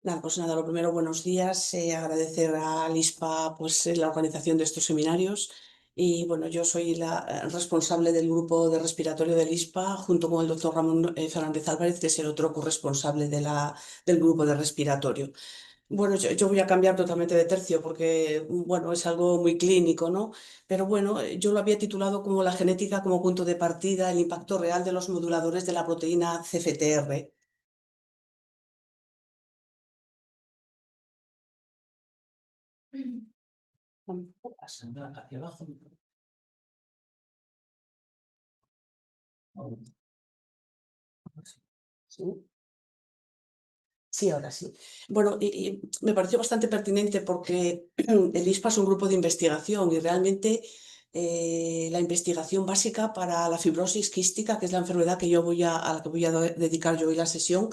Nada, pues nada, lo primero, buenos días. Agradecer al ISPA pues, la organización de estos seminarios. Y bueno, yo soy la responsable del grupo de respiratorio del ISPA, junto con el doctor Ramón Fernández Álvarez, que es el otro corresponsable del grupo de respiratorio. Bueno, yo voy a cambiar totalmente de tercio porque, bueno, es algo muy clínico, ¿no? Pero bueno, yo lo había titulado como la genética como punto de partida, el impacto real de los moduladores de la proteína CFTR. Hacia abajo. Sí. Sí, ahora sí. Bueno, y me pareció bastante pertinente porque el ISPA es un grupo de investigación y realmente la investigación básica para la fibrosis quística, que es la enfermedad a la que voy a dedicar yo hoy la sesión,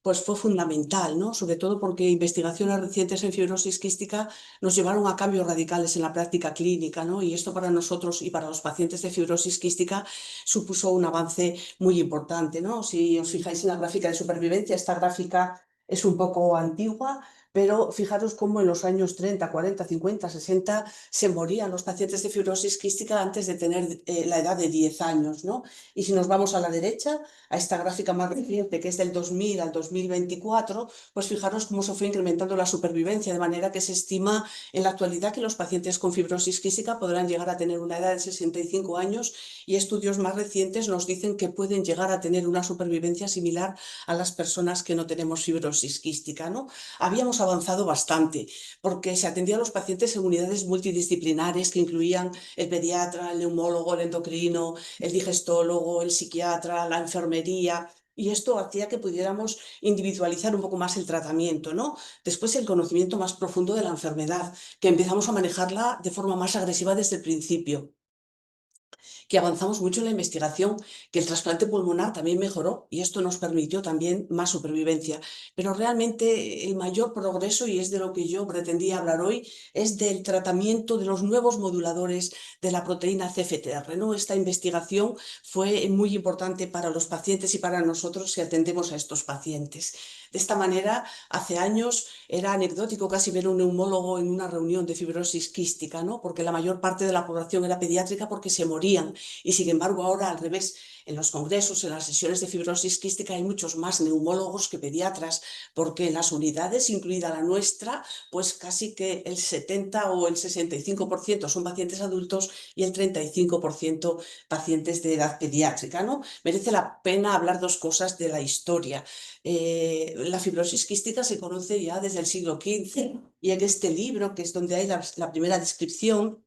pues fue fundamental, ¿no? Sobre todo porque investigaciones recientes en fibrosis quística nos llevaron a cambios radicales en la práctica clínica, ¿no? Y esto para nosotros y para los pacientes de fibrosis quística supuso un avance muy importante, ¿no? Si os fijáis en la gráfica de supervivencia, esta gráfica es un poco antigua, pero fijaros cómo en los años 30, 40, 50, 60 se morían los pacientes de fibrosis quística antes de tener la edad de 10 años, ¿no? Y si nos vamos a la derecha, a esta gráfica más reciente, que es del 2000 al 2024, pues fijaros cómo se fue incrementando la supervivencia, de manera que se estima en la actualidad que los pacientes con fibrosis quística podrán llegar a tener una edad de 65 años y estudios más recientes nos dicen que pueden llegar a tener una supervivencia similar a las personas que no tenemos fibrosis quística, ¿no? Habíamos avanzado bastante porque se atendía a los pacientes en unidades multidisciplinares que incluían el pediatra, el neumólogo, el endocrino, el digestólogo, el psiquiatra, la enfermería. Y esto hacía que pudiéramos individualizar un poco más el tratamiento, ¿no? Después el conocimiento más profundo de la enfermedad, que empezamos a manejarla de forma más agresiva desde el principio, que avanzamos mucho en la investigación, que el trasplante pulmonar también mejoró y esto nos permitió también más supervivencia. Pero realmente el mayor progreso, y es de lo que yo pretendía hablar hoy, es del tratamiento de los nuevos moduladores de la proteína CFTR, ¿no? Esta investigación fue muy importante para los pacientes y para nosotros si atendemos a estos pacientes. De esta manera, hace años era anecdótico casi ver un neumólogo en una reunión de fibrosis quística, ¿no? Porque la mayor parte de la población era pediátrica porque se morían. Y sin embargo, ahora al revés, en los congresos, en las sesiones de fibrosis quística hay muchos más neumólogos que pediatras, porque en las unidades, incluida la nuestra, pues casi que el 70 o el 65% son pacientes adultos y el 35% pacientes de edad pediátrica, ¿no? Merece la pena hablar dos cosas de la historia. La fibrosis quística se conoce ya desde el siglo XV y en este libro, que es donde hay la primera descripción,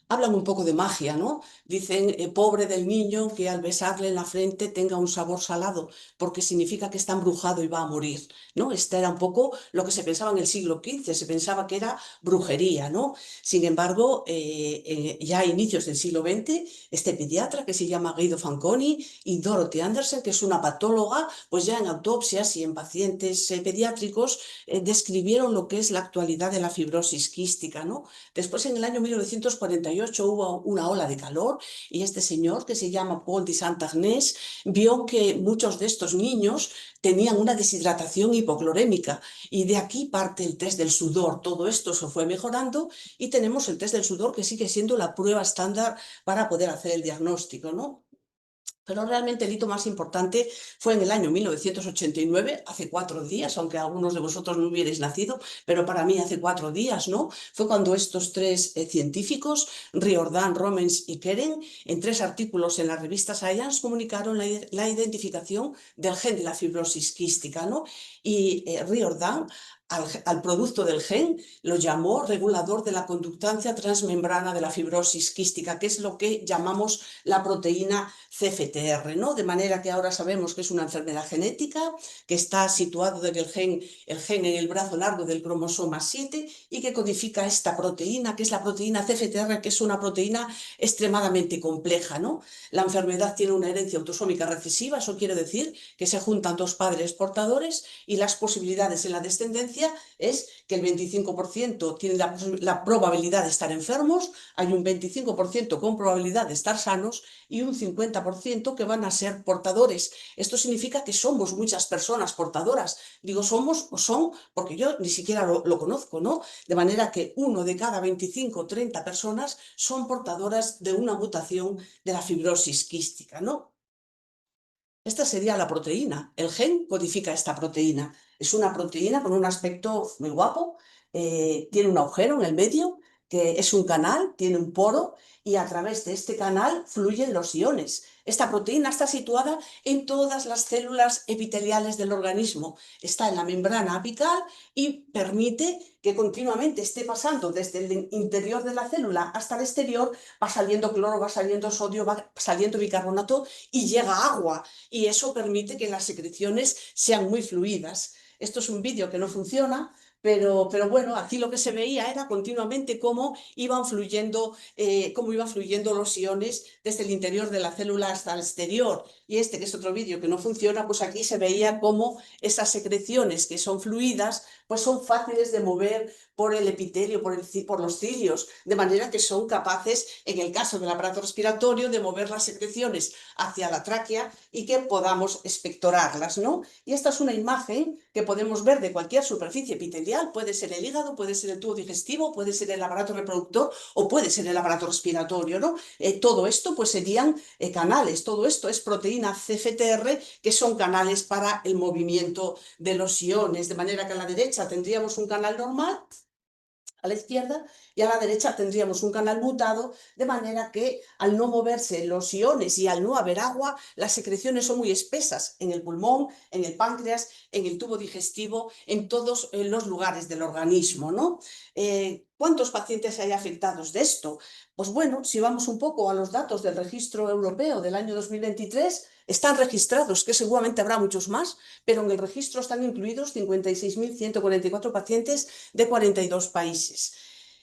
hablan un poco de magia, ¿no? Dicen, pobre del niño que al besarle en la frente tenga un sabor salado, porque significa que está embrujado y va a morir, ¿no? Esta era un poco lo que se pensaba en el siglo XV, se pensaba que era brujería, ¿no? Sin embargo, ya a inicios del siglo XX, este pediatra que se llama Guido Fanconi y Dorothy Andersen, que es una patóloga, pues ya en autopsias y en pacientes pediátricos describieron lo que es la actualidad de la fibrosis quística, ¿no? Después, en el año 1948, hubo una ola de calor y este señor, que se llama Paul de Santa-Agnès, vio que muchos de estos niños tenían una deshidratación hipoclorémica y de aquí parte el test del sudor. Todo esto se fue mejorando y tenemos el test del sudor que sigue siendo la prueba estándar para poder hacer el diagnóstico, ¿no? Pero realmente el hito más importante fue en el año 1989, hace 4 días, aunque algunos de vosotros no hubierais nacido, pero para mí hace 4 días, ¿no? Fue cuando estos tres científicos, Riordan, Romens y Keren, en 3 artículos en la revista Science, comunicaron la identificación del gen de la fibrosis quística, ¿no? Y Riordan al producto del gen lo llamó regulador de la conductancia transmembrana de la fibrosis quística, que es lo que llamamos la proteína CFTR, ¿no? De manera que ahora sabemos que es una enfermedad genética, que está situado en el gen en el brazo largo del cromosoma 7 y que codifica esta proteína, que es la proteína CFTR, que es una proteína extremadamente compleja, ¿no? La enfermedad tiene una herencia autosómica recesiva, eso quiere decir que se juntan dos padres portadores y las posibilidades en la descendencia diferencia es que el 25% tiene la probabilidad de estar enfermos, hay un 25% con probabilidad de estar sanos y un 50% que van a ser portadores. Esto significa que somos muchas personas portadoras. Digo somos o son porque yo ni siquiera lo conozco, ¿no? De manera que 1 de cada 25 o 30 personas son portadoras de una mutación de la fibrosis quística, ¿no? Esta sería la proteína. El gen codifica esta proteína. Es una proteína con un aspecto muy guapo, tiene un agujero en el medio, que es un canal, tiene un poro, y a través de este canal fluyen los iones. Esta proteína está situada en todas las células epiteliales del organismo. Está en la membrana apical y permite que continuamente esté pasando desde el interior de la célula hasta el exterior, va saliendo cloro, va saliendo sodio, va saliendo bicarbonato y llega agua. Y eso permite que las secreciones sean muy fluidas. Esto es un vídeo que no funciona, pero bueno, aquí lo que se veía era continuamente cómo iban fluyendo los iones desde el interior de la célula hasta el exterior. Y este, que es otro vídeo que no funciona, pues aquí se veía cómo esas secreciones que son fluidas, pues son fáciles de mover por el epitelio, por los cilios, de manera que son capaces, en el caso del aparato respiratorio, de mover las secreciones hacia la tráquea y que podamos expectorarlas, ¿no? Y esta es una imagen que podemos ver de cualquier superficie epitelial, puede ser el hígado, puede ser el tubo digestivo, puede ser el aparato reproductor o puede ser el aparato respiratorio, ¿no? Todo esto pues serían canales, todo esto es proteína CFTR, que son canales para el movimiento de los iones, de manera que a la derecha tendríamos un canal normal, a la izquierda, y a la derecha tendríamos un canal mutado, de manera que al no moverse los iones y al no haber agua, las secreciones son muy espesas en el pulmón, en el páncreas, en el tubo digestivo, en todos los lugares del organismo, ¿no? ¿Cuántos pacientes hay afectados de esto? Pues bueno, si vamos un poco a los datos del registro europeo del año 2023, están registrados, que seguramente habrá muchos más, pero en el registro están incluidos 56.144 pacientes de 42 países.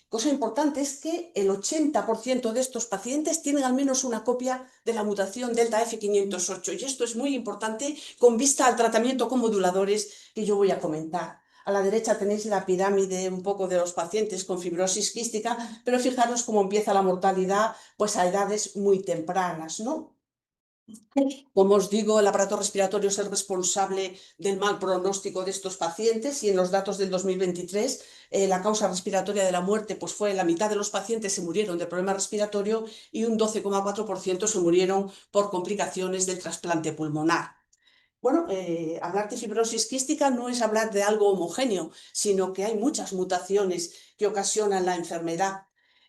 Cosa importante es que el 80% de estos pacientes tienen al menos una copia de la mutación delta F508, y esto es muy importante con vista al tratamiento con moduladores que yo voy a comentar. A la derecha tenéis la pirámide un poco de los pacientes con fibrosis quística, pero fijaros cómo empieza la mortalidad pues a edades muy tempranas, ¿no? Como os digo, el aparato respiratorio es el responsable del mal pronóstico de estos pacientes, y en los datos del 2023 la causa respiratoria de la muerte pues fue la mitad de los pacientes se murieron de problema respiratorio y un 12,4% se murieron por complicaciones del trasplante pulmonar. Bueno, hablar de fibrosis quística no es hablar de algo homogéneo, sino que hay muchas mutaciones que ocasionan la enfermedad.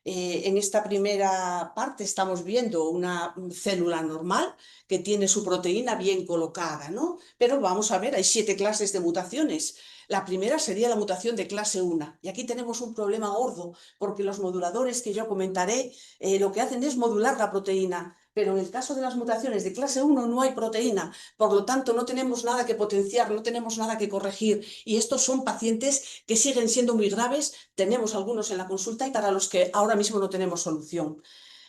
En esta primera parte estamos viendo una célula normal que tiene su proteína bien colocada, ¿no? Pero vamos a ver, hay 7 clases de mutaciones. La primera sería la mutación de clase 1. Y aquí tenemos un problema gordo, porque los moduladores que yo comentaré lo que hacen es modular la proteína. Pero en el caso de las mutaciones de clase 1 no hay proteína, por lo tanto no tenemos nada que potenciar, no tenemos nada que corregir. Y estos son pacientes que siguen siendo muy graves, tenemos algunos en la consulta y para los que ahora mismo no tenemos solución.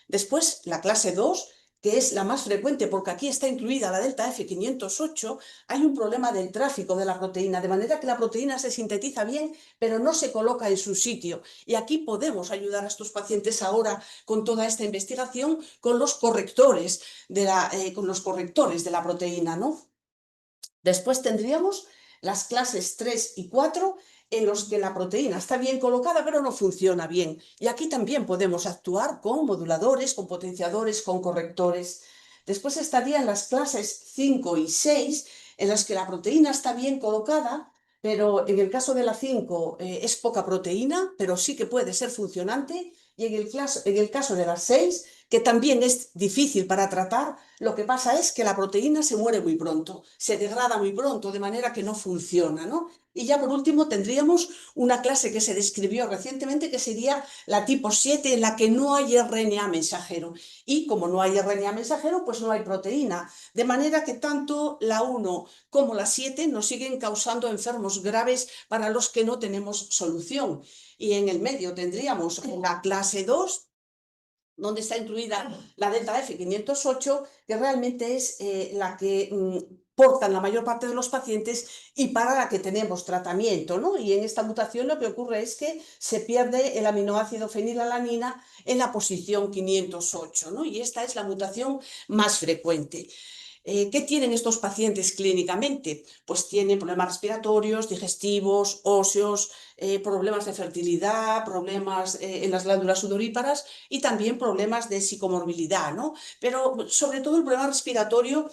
Después, la clase 2, que es la más frecuente porque aquí está incluida la delta F508, hay un problema del tráfico de la proteína, de manera que la proteína se sintetiza bien, pero no se coloca en su sitio. Y aquí podemos ayudar a estos pacientes ahora con toda esta investigación con los correctores de la proteína, ¿no? Después tendríamos las clases 3 y 4, en los que la proteína está bien colocada pero no funciona bien. Y aquí también podemos actuar con moduladores, con potenciadores, con correctores. Después estarían las clases 5 y 6, en las que la proteína está bien colocada, pero en el caso de la 5 es poca proteína, pero sí que puede ser funcionante. Y en el caso de las 6, que también es difícil para tratar, lo que pasa es que la proteína se muere muy pronto, se degrada muy pronto, de manera que no funciona, ¿no? Y ya por último tendríamos una clase que se describió recientemente, que sería la tipo 7, en la que no hay RNA mensajero. Y como no hay RNA mensajero, pues no hay proteína. De manera que tanto la 1 como la 7 nos siguen causando enfermos graves para los que no tenemos solución. Y en el medio tendríamos la clase 2, donde está incluida la delta F508, que realmente es la que portan la mayor parte de los pacientes y para la que tenemos tratamiento, ¿no? Y en esta mutación lo que ocurre es que se pierde el aminoácido fenilalanina en la posición 508, ¿no? Y esta es la mutación más frecuente. ¿Qué tienen estos pacientes clínicamente? Pues tienen problemas respiratorios, digestivos, óseos, problemas de fertilidad, problemas en las glándulas sudoríparas y también problemas de psicomorbilidad, ¿no? Pero sobre todo el problema respiratorio,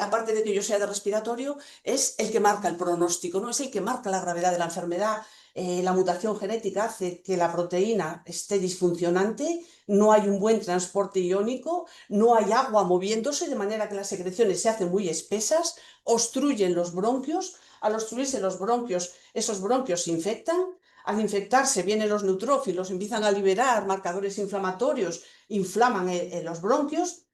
aparte de que yo sea de respiratorio, es el que marca el pronóstico, ¿no? Es el que marca la gravedad de la enfermedad. La mutación genética hace que la proteína esté disfuncionante, no hay un buen transporte iónico, no hay agua moviéndose, de manera que las secreciones se hacen muy espesas, obstruyen los bronquios. Al obstruirse los bronquios, esos bronquios se infectan. Al infectarse, vienen los neutrófilos, empiezan a liberar marcadores inflamatorios, inflaman los bronquios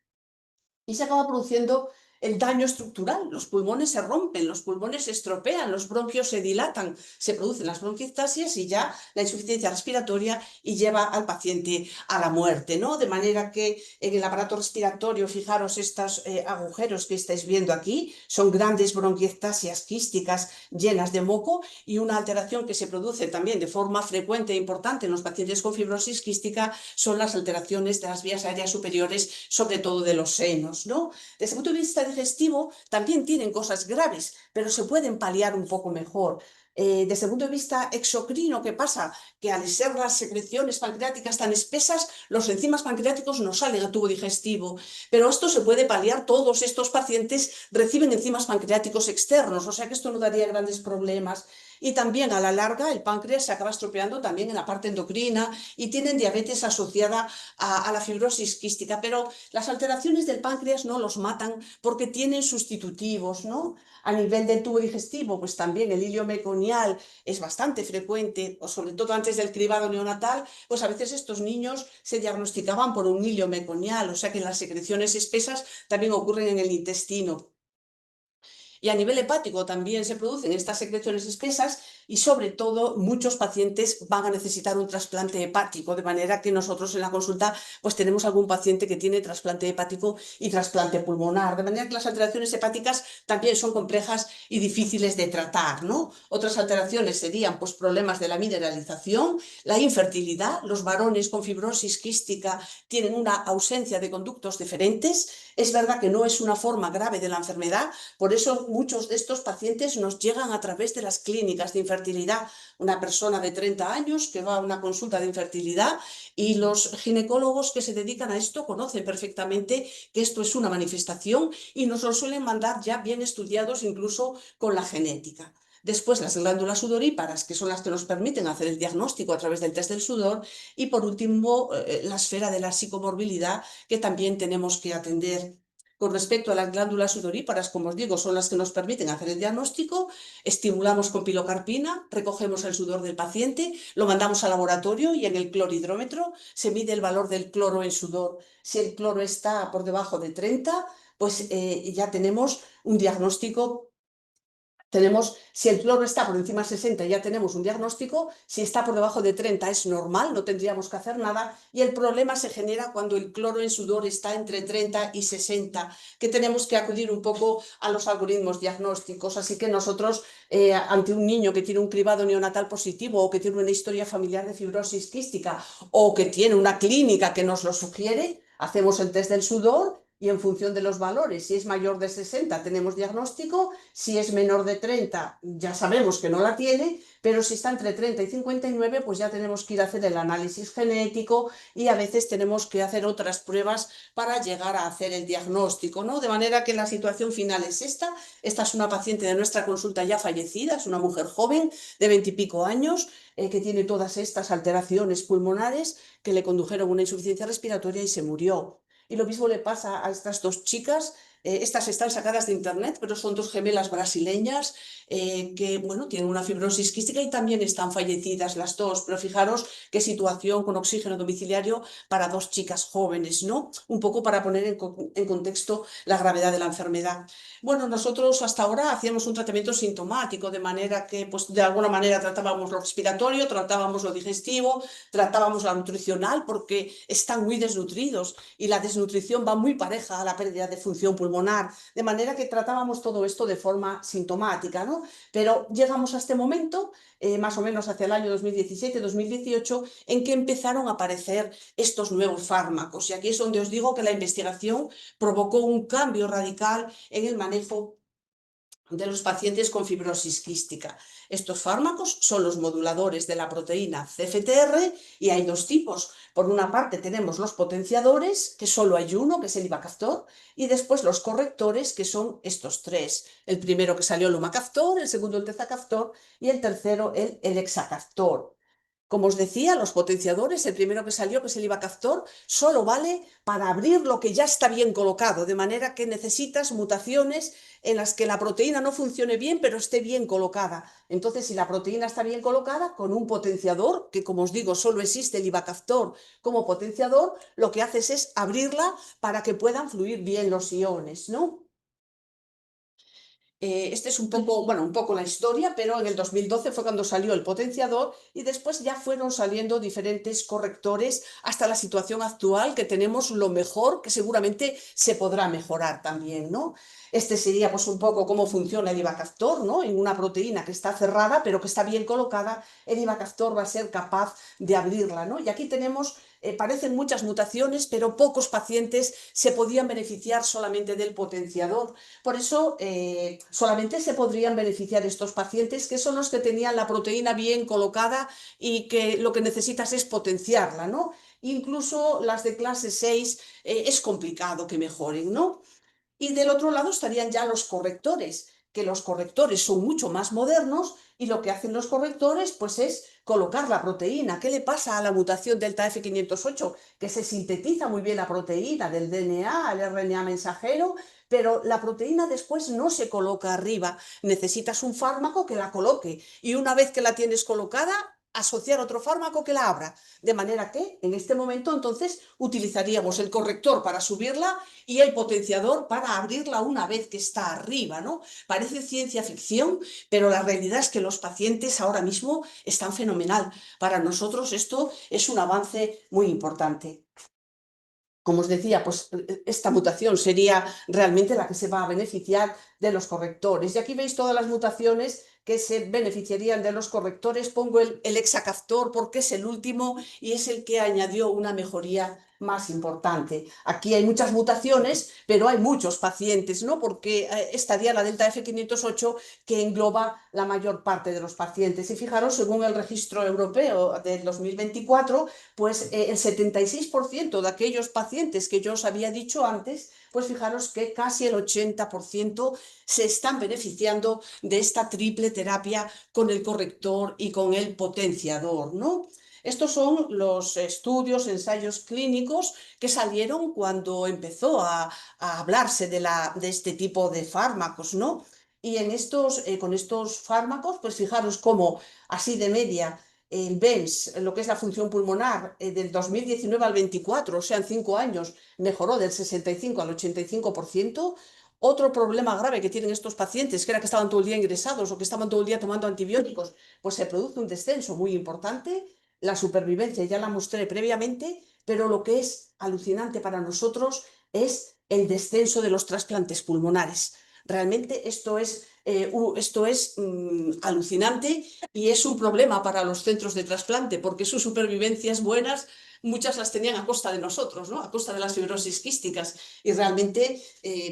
y se acaba produciendo el daño estructural. Los pulmones se rompen, los pulmones se estropean, los bronquios se dilatan, se producen las bronquiectasias y ya la insuficiencia respiratoria y lleva al paciente a la muerte, ¿no? De manera que en el aparato respiratorio, fijaros estos agujeros que estáis viendo aquí, son grandes bronquiectasias quísticas llenas de moco y una alteración que se produce también de forma frecuente e importante en los pacientes con fibrosis quística son las alteraciones de las vías aéreas superiores, sobre todo de los senos, ¿no? Desde el punto de vista digestivo también tienen cosas graves, pero se pueden paliar un poco mejor. Desde el punto de vista exocrino, ¿qué pasa? Que al ser las secreciones pancreáticas tan espesas, los enzimas pancreáticos no salen al tubo digestivo. Pero esto se puede paliar, todos estos pacientes reciben enzimas pancreáticos externos, o sea que esto no daría grandes problemas. Y también a la larga el páncreas se acaba estropeando también en la parte endocrina y tienen diabetes asociada a la fibrosis quística, pero las alteraciones del páncreas no los matan porque tienen sustitutivos, ¿no? A nivel del tubo digestivo, pues también el hilio meconial es bastante frecuente, o sobre todo antes del cribado neonatal, pues a veces estos niños se diagnosticaban por un hilio meconial, o sea que las secreciones espesas también ocurren en el intestino. Y a nivel hepático también se producen estas secreciones espesas y sobre todo muchos pacientes van a necesitar un trasplante hepático, de manera que nosotros en la consulta pues tenemos algún paciente que tiene trasplante hepático y trasplante pulmonar, de manera que las alteraciones hepáticas también son complejas y difíciles de tratar, ¿no? Otras alteraciones serían pues problemas de la mineralización, la infertilidad, los varones con fibrosis quística tienen una ausencia de conductos deferentes, es verdad que no es una forma grave de la enfermedad, por eso muchos de estos pacientes nos llegan a través de las clínicas de infertilidad. Una persona de 30 años que va a una consulta de infertilidad y los ginecólogos que se dedican a esto conocen perfectamente que esto es una manifestación y nos lo suelen mandar ya bien estudiados incluso con la genética. Después las glándulas sudoríparas, que son las que nos permiten hacer el diagnóstico a través del test del sudor. Y por último, la esfera de la psicomorbilidad, que también tenemos que atender. Con respecto a las glándulas sudoríparas, como os digo, son las que nos permiten hacer el diagnóstico, estimulamos con pilocarpina, recogemos el sudor del paciente, lo mandamos al laboratorio y en el clorhidrómetro se mide el valor del cloro en sudor. Si el cloro está por debajo de 30, pues ya tenemos un diagnóstico. Si el cloro está por encima de 60, ya tenemos un diagnóstico. Si está por debajo de 30 es normal, no tendríamos que hacer nada. Y el problema se genera cuando el cloro en sudor está entre 30 y 60, que tenemos que acudir un poco a los algoritmos diagnósticos. Así que nosotros, ante un niño que tiene un cribado neonatal positivo o que tiene una historia familiar de fibrosis quística o que tiene una clínica que nos lo sugiere, hacemos el test del sudor y en función de los valores, si es mayor de 60 tenemos diagnóstico, si es menor de 30 ya sabemos que no la tiene, pero si está entre 30 y 59 pues ya tenemos que ir a hacer el análisis genético y a veces tenemos que hacer otras pruebas para llegar a hacer el diagnóstico, ¿no? De manera que la situación final es esta. Esta es una paciente de nuestra consulta ya fallecida, es una mujer joven de 20 y pico años que tiene todas estas alteraciones pulmonares que le condujeron a una insuficiencia respiratoria y se murió. Y lo mismo le pasa a estas dos chicas Estas están sacadas de internet, pero son dos gemelas brasileñas que, bueno, tienen una fibrosis quística y también están fallecidas las dos. Pero fijaros qué situación con oxígeno domiciliario para dos chicas jóvenes, ¿no? Un poco para poner en contexto la gravedad de la enfermedad. Bueno, nosotros hasta ahora hacíamos un tratamiento sintomático, de manera que, pues, de alguna manera tratábamos lo respiratorio, tratábamos lo digestivo, tratábamos la nutricional, porque están muy desnutridos y la desnutrición va muy pareja a la pérdida de función pulmonar, de manera que tratábamos todo esto de forma sintomática, ¿no? Pero llegamos a este momento, más o menos hacia el año 2017-2018, en que empezaron a aparecer estos nuevos fármacos. Y aquí es donde os digo que la investigación provocó un cambio radical en el manejo de los pacientes con fibrosis quística. Estos fármacos son los moduladores de la proteína CFTR y hay dos tipos. Por una parte tenemos los potenciadores, que solo hay uno, que es el ivacaftor, y después los correctores, que son estos tres. El primero que salió el lumacaftor, el segundo el tezacaftor y el tercero el elexacaftor. Como os decía, los potenciadores, el primero que salió, que es el ivacaftor, solo vale para abrir lo que ya está bien colocado, de manera que necesitas mutaciones en las que la proteína no funcione bien, pero esté bien colocada. Entonces, si la proteína está bien colocada, con un potenciador, que como os digo, solo existe el ivacaftor como potenciador, lo que haces es abrirla para que puedan fluir bien los iones, ¿no? Este es un poco, bueno, un poco la historia, pero en el 2012 fue cuando salió el potenciador y después ya fueron saliendo diferentes correctores hasta la situación actual, que tenemos lo mejor, que seguramente se podrá mejorar también, ¿no? Este sería pues un poco cómo funciona el ivacaftor, ¿no? En una proteína que está cerrada, pero que está bien colocada, el ivacaftor va a ser capaz de abrirla, ¿no? Y aquí tenemos parecen muchas mutaciones, pero pocos pacientes se podían beneficiar solamente del potenciador. Por eso solamente se podrían beneficiar estos pacientes, que son los que tenían la proteína bien colocada y que lo que necesitas es potenciarla, ¿no? Incluso las de clase 6 es complicado que mejoren, ¿no? Y del otro lado estarían ya los correctores, que los correctores son mucho más modernos y lo que hacen los correctores pues es colocar la proteína. ¿Qué le pasa a la mutación delta F508? Que se sintetiza muy bien la proteína del DNA al RNA mensajero, pero la proteína después no se coloca arriba. Necesitas un fármaco que la coloque y una vez que la tienes colocada, asociar otro fármaco que la abra. De manera que en este momento entonces utilizaríamos el corrector para subirla y el potenciador para abrirla una vez que está arriba, ¿no? Parece ciencia ficción, pero la realidad es que los pacientes ahora mismo están fenomenal. Para nosotros esto es un avance muy importante. Como os decía, pues esta mutación sería realmente la que se va a beneficiar de los correctores. Y aquí veis todas las mutaciones que se beneficiarían de los correctores. Pongo el hexacaftor porque es el último y es el que añadió una mejoría más importante. Aquí hay muchas mutaciones, pero hay muchos pacientes, ¿no? Porque estaría la delta F508 que engloba la mayor parte de los pacientes. Y fijaros, según el registro europeo del 2024, pues el 76% de aquellos pacientes que yo os había dicho antes, pues fijaros que casi el 80% se están beneficiando de esta triple terapia con el corrector y con el potenciador, ¿no? Estos son los estudios, ensayos clínicos que salieron cuando empezó a hablarse de este tipo de fármacos, ¿no? Y con estos fármacos, pues fijaros cómo así de media el BENS, lo que es la función pulmonar, del 2019 al 24, o sea, en 5 años, mejoró del 65 al 85%. Otro problema grave que tienen estos pacientes, que era que estaban todo el día ingresados o que estaban todo el día tomando antibióticos, pues se produce un descenso muy importante. La supervivencia ya la mostré previamente, pero lo que es alucinante para nosotros es el descenso de los trasplantes pulmonares. Realmente esto es alucinante y es un problema para los centros de trasplante porque sus supervivencias buenas muchas las tenían a costa de nosotros, ¿no? A costa de las fibrosis quísticas y realmente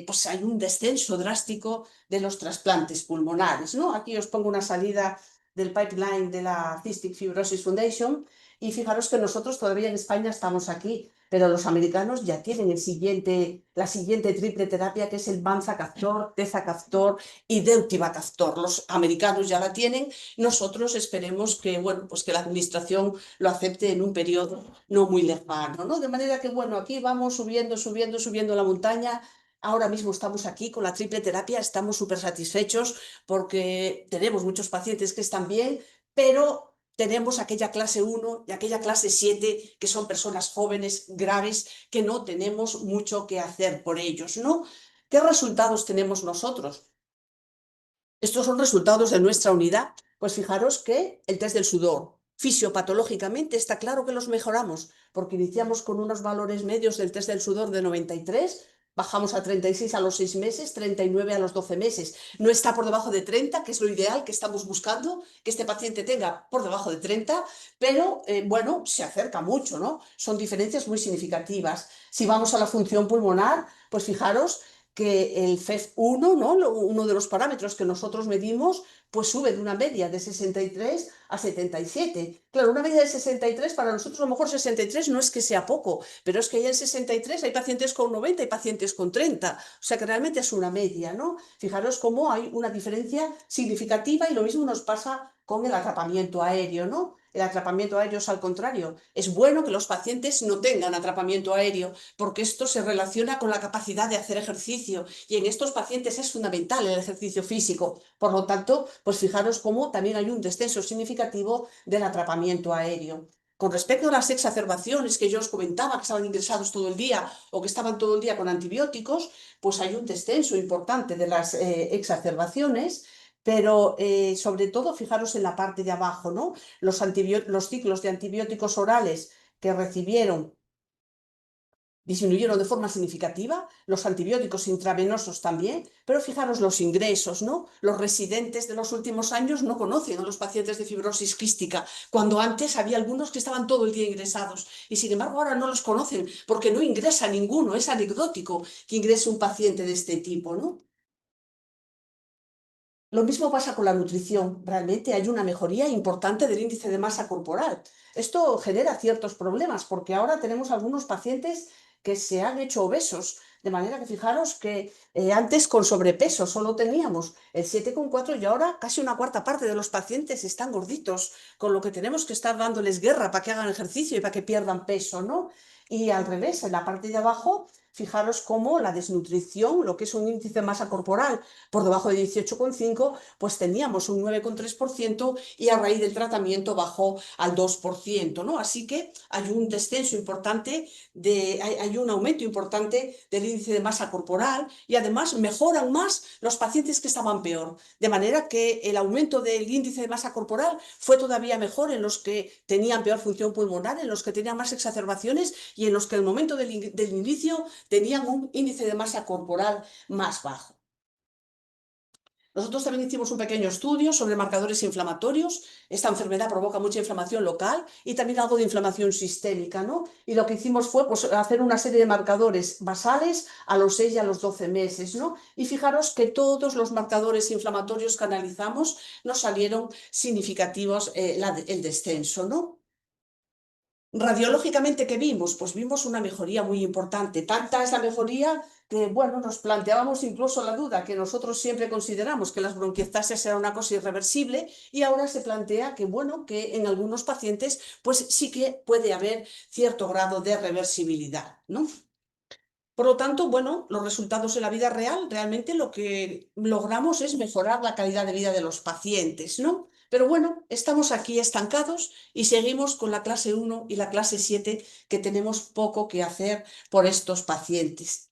pues hay un descenso drástico de los trasplantes pulmonares, ¿no? Aquí os pongo una salida del pipeline de la Cystic Fibrosis Foundation y fijaros que nosotros todavía en España estamos aquí, pero los americanos ya tienen la siguiente triple terapia que es el vanzacaftor, tezacaftor y deutivacaftor. Los americanos ya la tienen, nosotros esperemos que, bueno, pues que la administración lo acepte en un periodo no muy lejano, ¿no? De manera que, bueno, aquí vamos subiendo, subiendo, subiendo la montaña Ahora mismo estamos aquí con la triple terapia, estamos súper satisfechos porque tenemos muchos pacientes que están bien, pero tenemos aquella clase 1 y aquella clase 7 que son personas jóvenes, graves, que no tenemos mucho que hacer por ellos, ¿no? ¿Qué resultados tenemos nosotros? Estos son resultados de nuestra unidad. Pues fijaros que el test del sudor, fisiopatológicamente está claro que los mejoramos, porque iniciamos con unos valores medios del test del sudor de 93, bajamos a 36 a los 6 meses, 39 a los 12 meses. No está por debajo de 30, que es lo ideal que estamos buscando, que este paciente tenga por debajo de 30, pero bueno, se acerca mucho, ¿no? Son diferencias muy significativas. Si vamos a la función pulmonar, pues fijaros que el FEV1, ¿no? Uno de los parámetros que nosotros medimos, pues sube de una media de 63 a 77. Claro, una media de 63, para nosotros a lo mejor 63 no es que sea poco, pero es que ya en 63 hay pacientes con 90 y pacientes con 30. O sea que realmente es una media, ¿no? Fijaros cómo hay una diferencia significativa y lo mismo nos pasa con el atrapamiento aéreo, ¿no? El atrapamiento aéreo es al contrario. Es bueno que los pacientes no tengan atrapamiento aéreo porque esto se relaciona con la capacidad de hacer ejercicio y en estos pacientes es fundamental el ejercicio físico. Por lo tanto, pues fijaros cómo también hay un descenso significativo del atrapamiento aéreo. Con respecto a las exacerbaciones que yo os comentaba, que estaban ingresados todo el día o que estaban todo el día con antibióticos, pues hay un descenso importante de las exacerbaciones. Pero sobre todo, fijaros en la parte de abajo, ¿no? Los ciclos de antibióticos orales que recibieron disminuyeron de forma significativa, los antibióticos intravenosos también, pero fijaros los ingresos, ¿no? Los residentes de los últimos años no conocen a los pacientes de fibrosis quística, cuando antes había algunos que estaban todo el día ingresados y sin embargo ahora no los conocen porque no ingresa ninguno, es anecdótico que ingrese un paciente de este tipo, ¿no? Lo mismo pasa con la nutrición. Realmente hay una mejoría importante del índice de masa corporal. Esto genera ciertos problemas porque ahora tenemos algunos pacientes que se han hecho obesos. De manera que fijaros que antes con sobrepeso solo teníamos el 7,4 y ahora casi una cuarta parte de los pacientes están gorditos, con lo que tenemos que estar dándoles guerra para que hagan ejercicio y para que pierdan peso, ¿no? Y al revés, en la parte de abajo, fijaros cómo la desnutrición, lo que es un índice de masa corporal por debajo de 18,5, pues teníamos un 9,3% y a raíz del tratamiento bajó al 2%, ¿no? Así que hay un descenso importante, hay un aumento importante del índice de masa corporal y además mejoran más los pacientes que estaban peor. De manera que el aumento del índice de masa corporal fue todavía mejor en los que tenían peor función pulmonar, en los que tenían más exacerbaciones y en los que en el momento del inicio tenían un índice de masa corporal más bajo. Nosotros también hicimos un pequeño estudio sobre marcadores inflamatorios. Esta enfermedad provoca mucha inflamación local y también algo de inflamación sistémica, ¿no? Y lo que hicimos fue pues, hacer una serie de marcadores basales a los 6 y a los 12 meses, ¿no? Y fijaros que todos los marcadores inflamatorios que analizamos nos salieron significativos el descenso, ¿no? Radiológicamente, ¿qué vimos? Pues vimos una mejoría muy importante. Tanta es la mejoría que, bueno, nos planteábamos incluso la duda que nosotros siempre consideramos que las bronquiectasias era una cosa irreversible y ahora se plantea que, bueno, que en algunos pacientes pues sí que puede haber cierto grado de reversibilidad, ¿no? Por lo tanto, bueno, los resultados en la vida real, realmente lo que logramos es mejorar la calidad de vida de los pacientes, ¿no? Pero bueno, estamos aquí estancados y seguimos con la clase 1 y la clase 7 que tenemos poco que hacer por estos pacientes.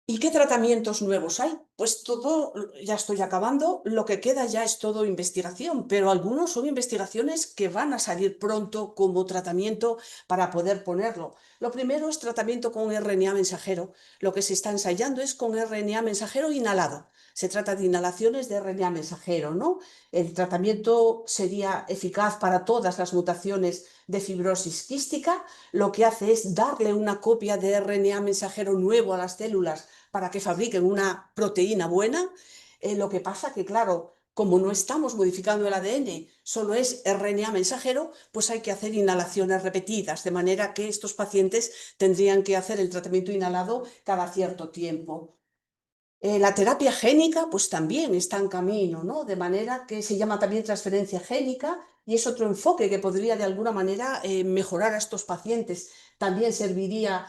¿Y qué tratamientos nuevos hay? Pues todo, ya estoy acabando, lo que queda ya es todo investigación, pero algunos son investigaciones que van a salir pronto como tratamiento para poder ponerlo. Lo primero es tratamiento con RNA mensajero. Lo que se está ensayando es con RNA mensajero inhalado. Se trata de inhalaciones de RNA mensajero, ¿no? El tratamiento sería eficaz para todas las mutaciones de fibrosis quística. Lo que hace es darle una copia de RNA mensajero nuevo a las células para que fabriquen una proteína buena. Lo que pasa que, claro, como no estamos modificando el ADN, solo es RNA mensajero, pues hay que hacer inhalaciones repetidas, de manera que estos pacientes tendrían que hacer el tratamiento inhalado cada cierto tiempo. La terapia génica, pues también está en camino, ¿no? De manera que se llama también transferencia génica y es otro enfoque que podría de alguna manera mejorar a estos pacientes. También serviría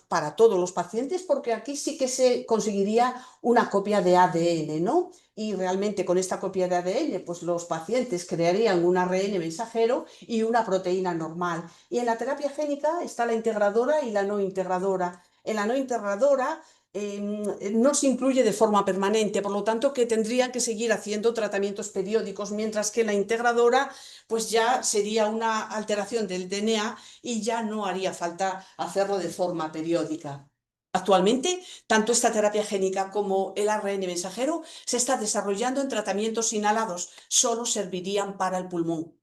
para todos los pacientes, porque aquí sí que se conseguiría una copia de ADN, ¿no? Y realmente con esta copia de ADN, pues los pacientes crearían un ARN mensajero y una proteína normal. Y en la terapia génica está la integradora y la no integradora. En la no integradora no se incluye de forma permanente, por lo tanto que tendrían que seguir haciendo tratamientos periódicos, mientras que la integradora pues ya sería una alteración del DNA y ya no haría falta hacerlo de forma periódica. Actualmente, tanto esta terapia génica como el ARN mensajero se está desarrollando en tratamientos inhalados, solo servirían para el pulmón.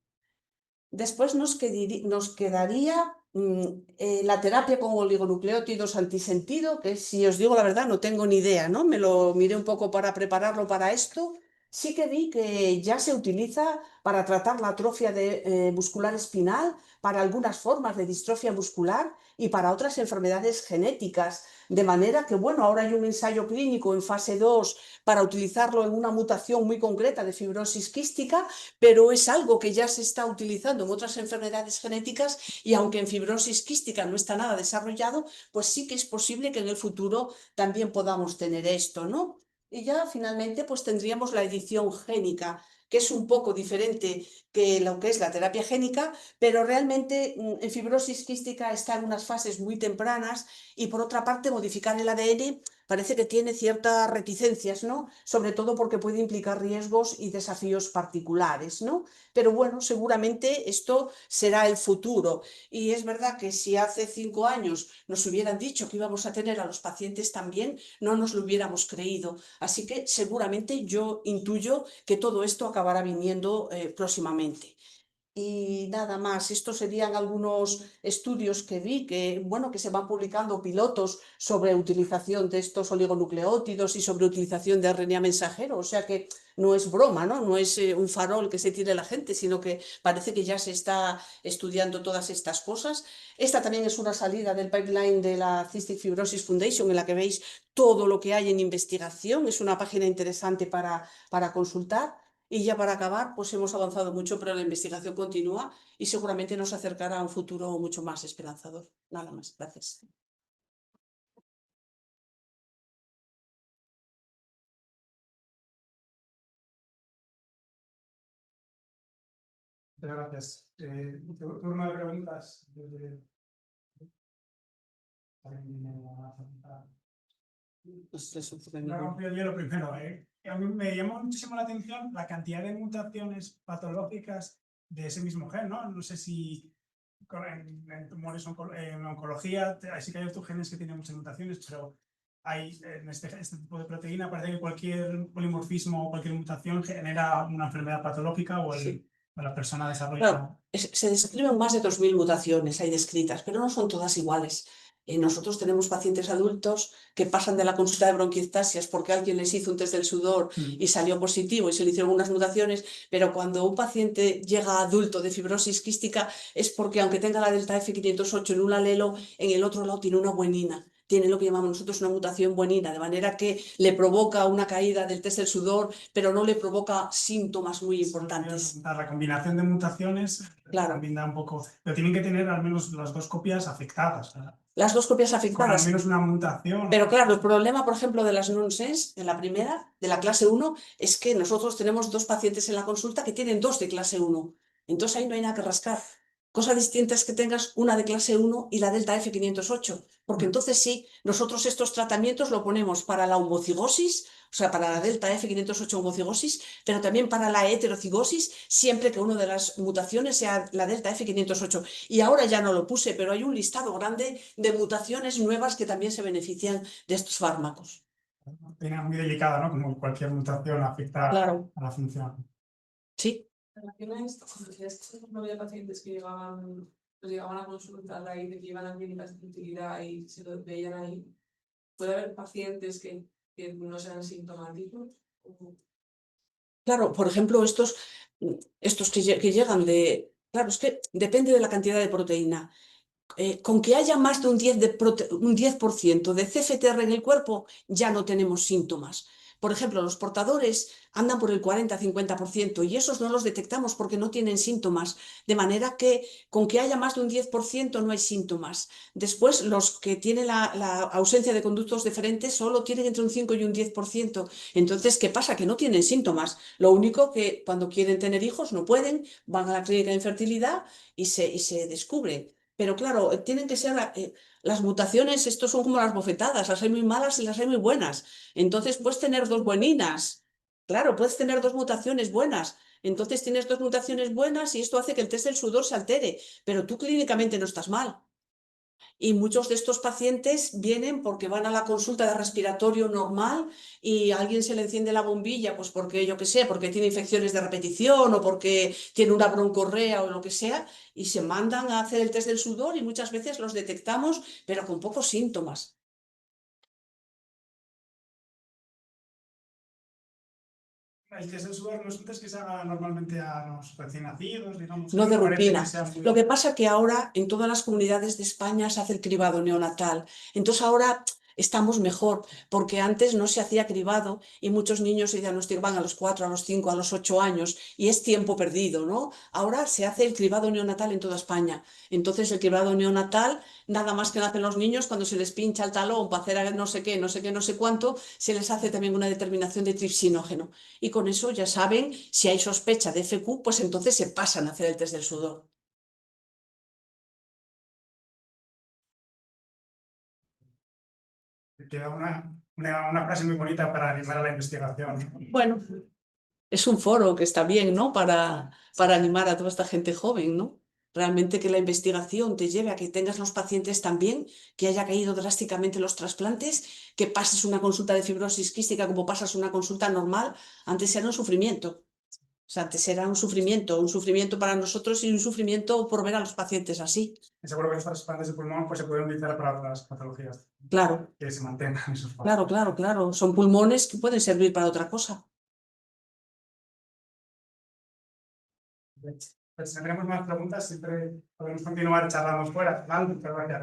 Después nos quedaría la terapia con oligonucleótidos antisentido, que si os digo la verdad no tengo ni idea, ¿no? Me lo miré un poco para prepararlo para esto. Sí que vi que ya se utiliza para tratar la atrofia muscular espinal, para algunas formas de distrofia muscular y para otras enfermedades genéticas. De manera que, bueno, ahora hay un ensayo clínico en fase 2 para utilizarlo en una mutación muy concreta de fibrosis quística, pero es algo que ya se está utilizando en otras enfermedades genéticas y aunque en fibrosis quística no está nada desarrollado, pues sí que es posible que en el futuro también podamos tener esto, ¿no? Y ya finalmente pues tendríamos la edición génica, que es un poco diferente que lo que es la terapia génica, pero realmente en fibrosis quística está en unas fases muy tempranas y por otra parte modificar el ADN parece que tiene ciertas reticencias, ¿no? Sobre todo porque puede implicar riesgos y desafíos particulares, ¿no? Pero bueno, seguramente esto será el futuro. Y es verdad que si hace 5 años nos hubieran dicho que íbamos a tener a los pacientes también, no nos lo hubiéramos creído. Así que seguramente yo intuyo que todo esto acabará viniendo próximamente. Y nada más, estos serían algunos estudios que vi que, bueno, que se van publicando pilotos sobre utilización de estos oligonucleótidos y sobre utilización de RNA mensajero. O sea que no es broma, ¿no? No es un farol que se tire la gente, sino que parece que ya se está estudiando todas estas cosas. Esta también es una salida del pipeline de la Cystic Fibrosis Foundation, en la que veis todo lo que hay en investigación. Es una página interesante para consultar. Y ya para acabar, pues hemos avanzado mucho, pero la investigación continúa y seguramente nos acercará a un futuro mucho más esperanzador. Nada más, gracias. Muchas gracias. Turno de preguntas. No rompió el hielo primero. A mí me llamó muchísimo la atención la cantidad de mutaciones patológicas de ese mismo gen, ¿no? No sé si en tumores en oncología, sí que hay otros genes que tienen muchas mutaciones, pero hay en este tipo de proteína parece que cualquier polimorfismo o cualquier mutación genera una enfermedad patológica o la persona desarrolla. Claro, se describen más de 2000 mutaciones, hay descritas, pero no son todas iguales. Nosotros tenemos pacientes adultos que pasan de la consulta de bronquiectasias porque alguien les hizo un test del sudor y salió positivo y se le hicieron unas mutaciones, pero cuando un paciente llega adulto de fibrosis quística es porque aunque tenga la delta F508 en un alelo, en el otro lado tiene una buenina. Tiene lo que llamamos nosotros una mutación buenina, de manera que le provoca una caída del test del sudor, pero no le provoca síntomas muy importantes. La combinación de mutaciones también da un poco, pero tienen que tener al menos las dos copias afectadas. Las dos copias afectadas. Al menos una mutación. Pero claro, el problema, por ejemplo, de las nonsense, en la primera, de la clase 1, es que nosotros tenemos 2 pacientes en la consulta que tienen 2 de clase 1. Entonces ahí no hay nada que rascar. Cosa distinta es que tengas una de clase 1 y la delta F508, porque entonces sí, nosotros estos tratamientos lo ponemos para la homocigosis, o sea, para la delta F508 homocigosis, pero también para la heterocigosis, siempre que una de las mutaciones sea la delta F508. Y ahora ya no lo puse, pero hay un listado grande de mutaciones nuevas que también se benefician de estos fármacos. Tiene muy delicada, ¿no? Como cualquier mutación afecta a la función. Sí. En relación a esto, como decías que no había pacientes que llegaban a consulta a raíz de que iban a clínicas de utilidad y se lo veían ahí. ¿Puede haber pacientes que no sean sintomáticos? Claro, por ejemplo, estos que llegan de... Claro, es que depende de la cantidad de proteína. Con que haya más de un 10% de CFTR en el cuerpo, ya no tenemos síntomas. Por ejemplo, los portadores andan por el 40-50% y esos no los detectamos porque no tienen síntomas, de manera que con que haya más de un 10% no hay síntomas. Después, los que tienen la ausencia de conductos deferentes solo tienen entre un 5 y un 10%. Entonces, ¿qué pasa? Que no tienen síntomas. Lo único que cuando quieren tener hijos no pueden, van a la clínica de infertilidad y se descubren. Pero claro, tienen que ser... las mutaciones, esto son como las bofetadas, las hay muy malas y las hay muy buenas. Entonces puedes tener dos bueninas. Claro, puedes tener dos mutaciones buenas. Entonces tienes dos mutaciones buenas y esto hace que el test del sudor se altere, pero tú clínicamente no estás mal. Y muchos de estos pacientes vienen porque van a la consulta de respiratorio normal y a alguien se le enciende la bombilla, pues porque yo qué sé, porque tiene infecciones de repetición o porque tiene una broncorrea o lo que sea, y se mandan a hacer el test del sudor y muchas veces los detectamos, pero con pocos síntomas. El test del sudor no es un test que se haga normalmente a los recién nacidos, digamos. No de parece rutina. que sea muy... Lo que pasa que ahora en todas las comunidades de España se hace el cribado neonatal. Entonces ahora estamos mejor, porque antes no se hacía cribado y muchos niños se diagnosticaban a los 4, a los 5, a los 8 años y es tiempo perdido, ¿no? Ahora se hace el cribado neonatal en toda España. Entonces el cribado neonatal, nada más que nacen los niños, cuando se les pincha el talón para hacer no sé qué, no sé qué, no sé cuánto, se les hace también una determinación de tripsinógeno. Y con eso ya saben, si hay sospecha de FQ, pues entonces se pasan a hacer el test del sudor. Queda una frase muy bonita para animar a la investigación. Bueno, es un foro que está bien, ¿no? Para animar a toda esta gente joven, ¿no? Realmente que la investigación te lleve a que tengas los pacientes también, que haya caído drásticamente los trasplantes, que pases una consulta de fibrosis quística como pasas una consulta normal, antes era un sufrimiento. O sea, antes era un sufrimiento para nosotros y un sufrimiento por ver a los pacientes así. Y seguro que estos trasplantes de pulmón pues, se pueden utilizar para otras patologías. Claro, Que se mantengan esos claro, claro, claro. Son pulmones que pueden servir para otra cosa. Pues si tenemos más preguntas, siempre podemos continuar charlando fuera. Vale, muchas gracias.